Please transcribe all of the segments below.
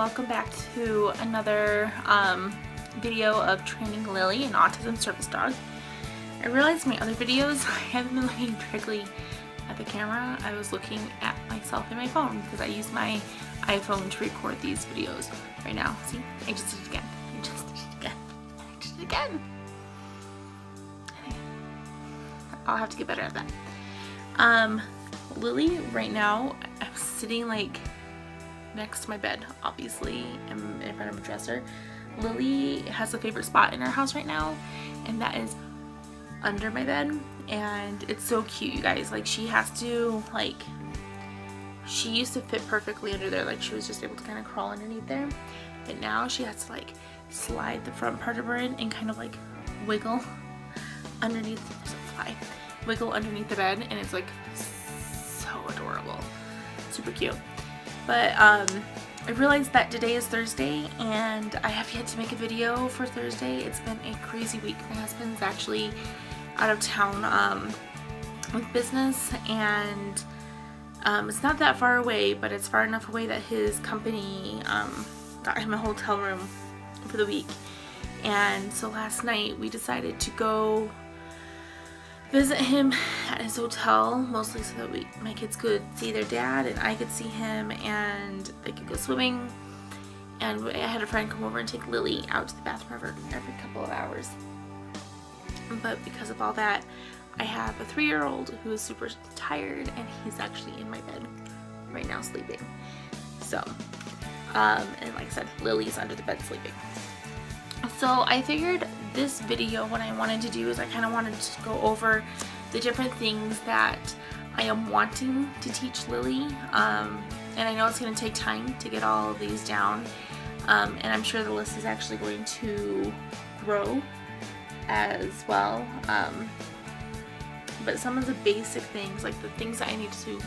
welcome back to another video of training Lily, an autism service dog. I realized in my other videos I haven't been looking directly at the camera. I was looking at myself in my phone because I use my iPhone to record these videos right now. See, I just did it again. I just did it again. I'll have to get better at that. Lily, right now, I'm sitting like next to my bed, obviously. I'm in front of a dresser. Lily has a favorite spot in our house right now, and that is under my bed. And it's so cute, you guys. Like, she has to, like, she used to fit perfectly under there. Like, she was just able to kind of crawl underneath there. But now she has to, like, slide the front part of her in and kind of, like, wiggle underneath. There's a fly. Wiggle underneath the bed, and it's, like, so adorable. Super cute. But I realized that today is Thursday and I have yet to make a video for Thursday. It's been a crazy week. My husband's actually out of town with business, and it's not that far away, but it's far enough away that his company got him a hotel room for the week. And so last night we decided to go visit him at his hotel, mostly so that my kids could see their dad and I could see him and they could go swimming. And I had a friend come over and take Lily out to the bathroom every couple of hours. But because of all that, I have a 3-year-old who is super tired, and he's actually in my bed right now sleeping. So, and like I said, Lily's under the bed sleeping. So I figured this video, what I wanted to do is I kind of wanted to go over the different things that I am wanting to teach Lily. And I know it's going to take time to get all of these down. And I'm sure the list is actually going to grow as well. But some of the basic things, like the things that I need to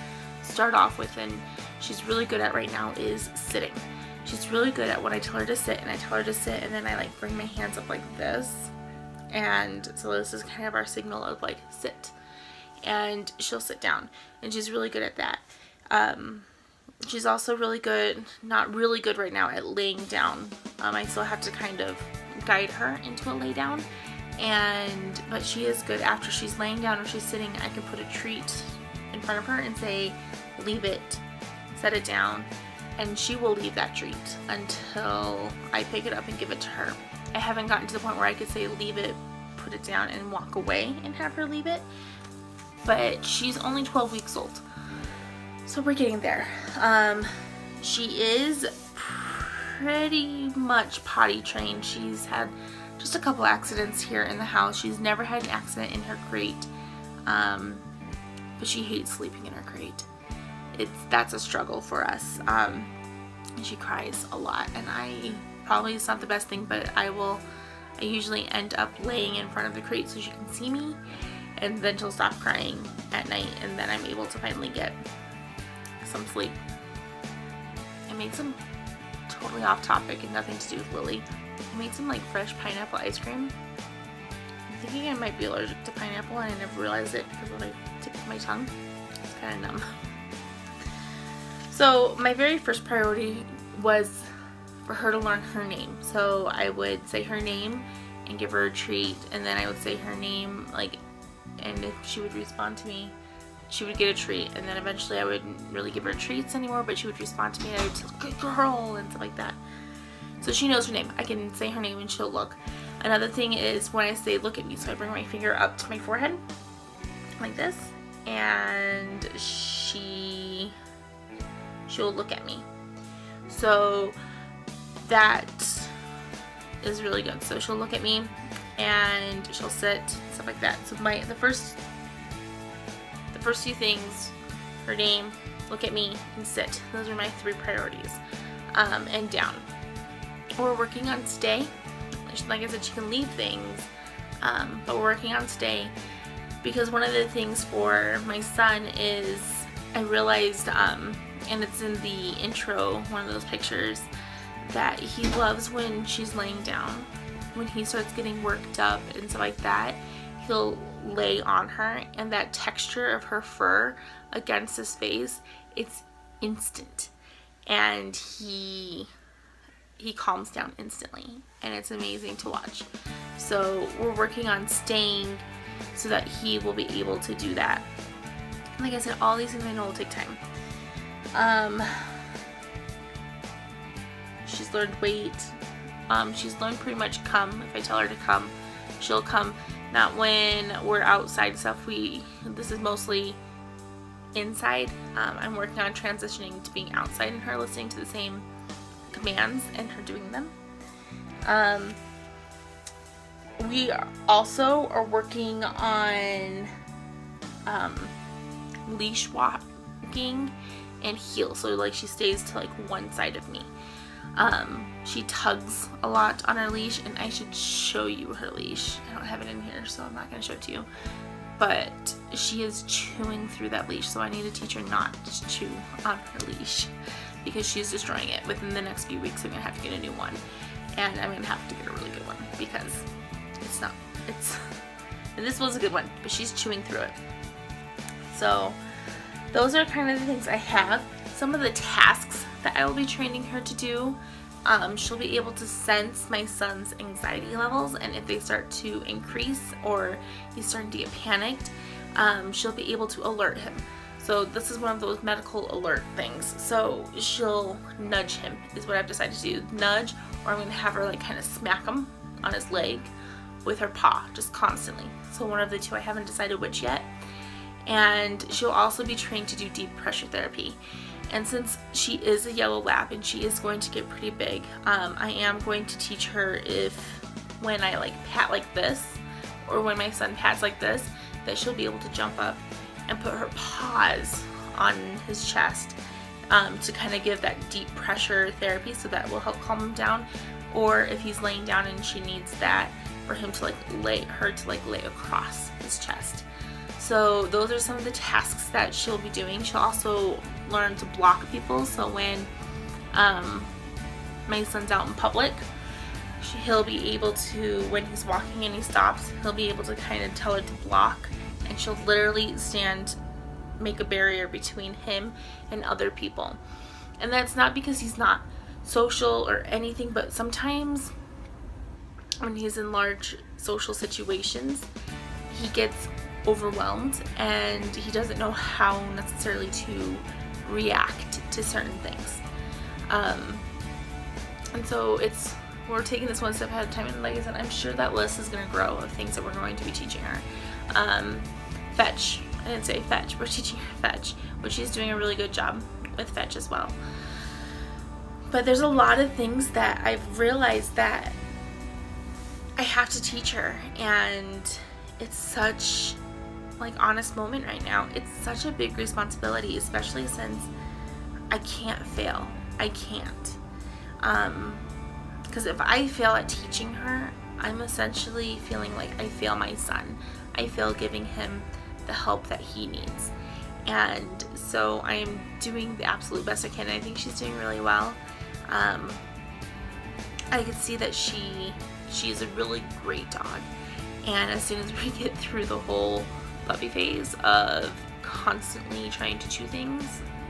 start off with, and she's really good at right now, is sitting. She's really good at when I tell her to sit, and I tell her to sit, and then I like bring my hands up like this. And so this is kind of our signal of like sit. And she'll sit down. And she's really good at that. She's also really good, not really good right now, at laying down. I still have to kind of guide her into a lay down. But she is good after she's laying down or she's sitting. I can put a treat in front of her and say, leave it, set it down. And she will leave that treat until I pick it up and give it to her. I haven't gotten to the point where I could say leave it, put it down, and walk away and have her leave it. But she's only 12 weeks old. So we're getting there. She is pretty much potty trained. She's had just a couple accidents here in the house. She's never had an accident in her crate. But she hates sleeping in her crate. That's a struggle for us. She cries a lot, and probably it's not the best thing, but I usually end up laying in front of the crate so she can see me, and then she'll stop crying at night, and then I'm able to finally get some sleep. I made some, totally off topic and nothing to do with Lily, I made some like fresh pineapple ice cream. I'm thinking I might be allergic to pineapple, and I never realized it because when I tip my tongue, it's kind of numb. So my very first priority was for her to learn her name. So I would say her name and give her a treat, and then I would say her name, like, and if she would respond to me, she would get a treat. And then eventually I wouldn't really give her treats anymore, but she would respond to me and I would say, good girl, and stuff like that. So she knows her name. I can say her name and she'll look. Another thing is when I say look at me, so I bring my finger up to my forehead like this, and she'll look at me. So that is really good. So she'll look at me and she'll sit, stuff like that. So the first few things, her name, look at me, and sit. Those are my 3 priorities. And down. We're working on stay. Like I said, she can leave things, but we're working on stay, because one of the things for my son is, I realized, and it's in the intro, one of those pictures, that he loves when she's laying down. When he starts getting worked up and stuff like that, he'll lay on her, and that texture of her fur against his face, it's instant. And he he calms down instantly, and it's amazing to watch. So we're working on staying so that he will be able to do that. Like I said, all these things I know will take time. She's learned wait. She's learned pretty much come. If I tell her to come, she'll come. Not when we're outside stuff. This is mostly inside. I'm working on transitioning to being outside and her listening to the same commands and her doing them. We also are working on leash walking and heel, so like she stays to like one side of me. She tugs a lot on her leash, and I should show you her leash. I don't have it in here, so I'm not going to show it to you. But she is chewing through that leash, so I need to teach her not to chew on her leash because she's destroying it. Within the next few weeks, I'm going to have to get a new one, and I'm going to have to get a really good one because and this was a good one, but she's chewing through it. So those are kind of the things I have. Some of the tasks that I will be training her to do, she'll be able to sense my son's anxiety levels, and if they start to increase or he's starting to get panicked, she'll be able to alert him. So this is one of those medical alert things. So she'll nudge him is what I've decided to do. Nudge, or I'm going to have her like kind of smack him on his leg with her paw just constantly. So one of the two, I haven't decided which yet. And she'll also be trained to do deep pressure therapy. And since she is a yellow lab and she is going to get pretty big, I am going to teach her when I like pat like this, or when my son pats like this, that she'll be able to jump up and put her paws on his chest to kind of give that deep pressure therapy, so that will help calm him down. Or if he's laying down and she needs that, for him to lay across his chest. So those are some of the tasks that she'll be doing. She'll also learn to block people. So when my son's out in public, he'll be able to, when he's walking and he stops, he'll be able to kind of tell her to block, and she'll literally make a barrier between him and other people. And that's not because he's not social or anything, but sometimes when he's in large social situations, he gets overwhelmed and he doesn't know how necessarily to react to certain things. And so we're taking this one step at a time, and like I said, I'm sure that list is going to grow of things that we're going to be teaching her. Fetch. I didn't say fetch. We're teaching her fetch, which she's doing a really good job with fetch as well. But there's a lot of things that I've realized that I have to teach her, and it's such honest moment right now. It's such a big responsibility, especially since I can't fail. I can't. Because if I fail at teaching her, I'm essentially feeling like I fail my son. I fail giving him the help that he needs. And so I am doing the absolute best I can. I think she's doing really well. I can see that she's a really great dog. And as soon as we get through the whole puppy phase of constantly trying to chew things,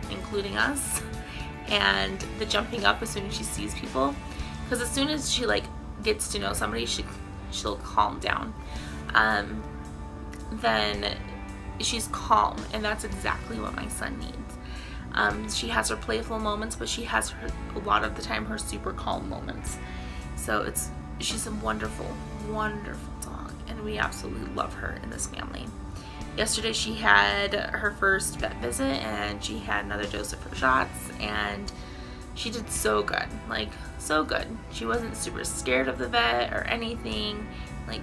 including us, and the jumping up as soon as she sees people, because as soon as she gets to know somebody, she'll calm down. Then she's calm, and that's exactly what my son needs. She has her playful moments, but she has a lot of the time her super calm moments. So she's a wonderful, wonderful dog, and we absolutely love her in this family. Yesterday she had her first vet visit, and she had another dose of her shots, and she did so good, so good. She wasn't super scared of the vet or anything.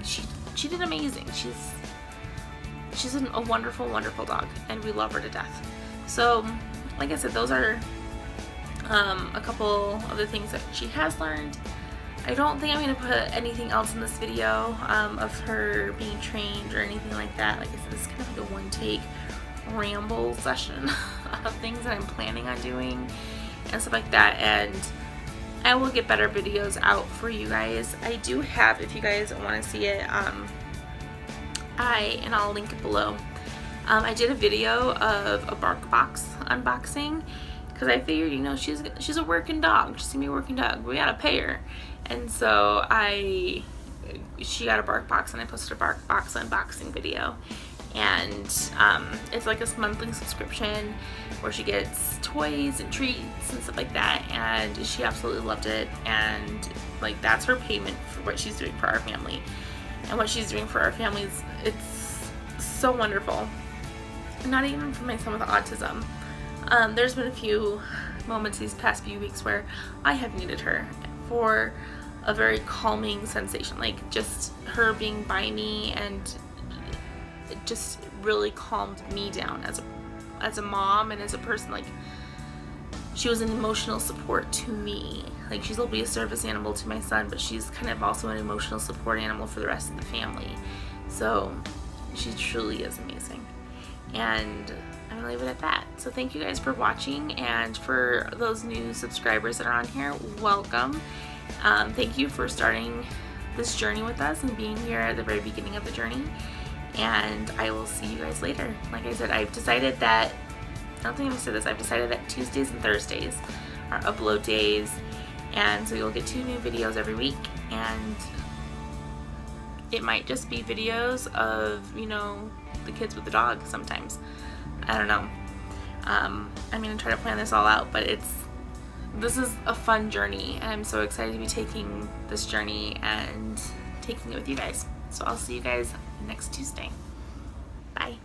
She did amazing. She's a wonderful, wonderful dog, and we love her to death. So, like I said, those are a couple of the things that she has learned. I don't think I'm going to put anything else in this video of her being trained or anything like that. Like I said, this is kind of like a one-take ramble session of things that I'm planning on doing and stuff like that. And I will get better videos out for you guys. I do have, if you guys want to see it, and I'll link it below. I did a video of a bark box unboxing, because I figured, you know, she's a working dog. She's gonna be a working dog. We gotta pay her. And so she got a bark box, and I posted a bark box unboxing video. And it's like a monthly subscription where she gets toys and treats and stuff like that, and she absolutely loved it. And like, that's her payment for what she's doing for our family. And what she's doing for our families, it's so wonderful. Not even for my son with autism. There's been a few moments these past few weeks where I have needed her for a very calming sensation, like just her being by me, and it just really calmed me down as a mom and as a person. Like, she was an emotional support to me. Like, she's will be a service animal to my son, but she's kind of also an emotional support animal for the rest of the family. So she truly is amazing, and I'm gonna leave it at that. So thank you guys for watching, and for those new subscribers that are on here, welcome. Thank you for starting this journey with us and being here at the very beginning of the journey. And I will see you guys later. Like I said, I've decided that, I don't think I've said this, I've decided that Tuesdays and Thursdays are upload days, and so you'll get 2 new videos every week. And it might just be videos of, you know, the kids with the dog sometimes. I don't know. I'm gonna try to plan this all out, but this is a fun journey, and I'm so excited to be taking this journey and taking it with you guys. So I'll see you guys next Tuesday. Bye.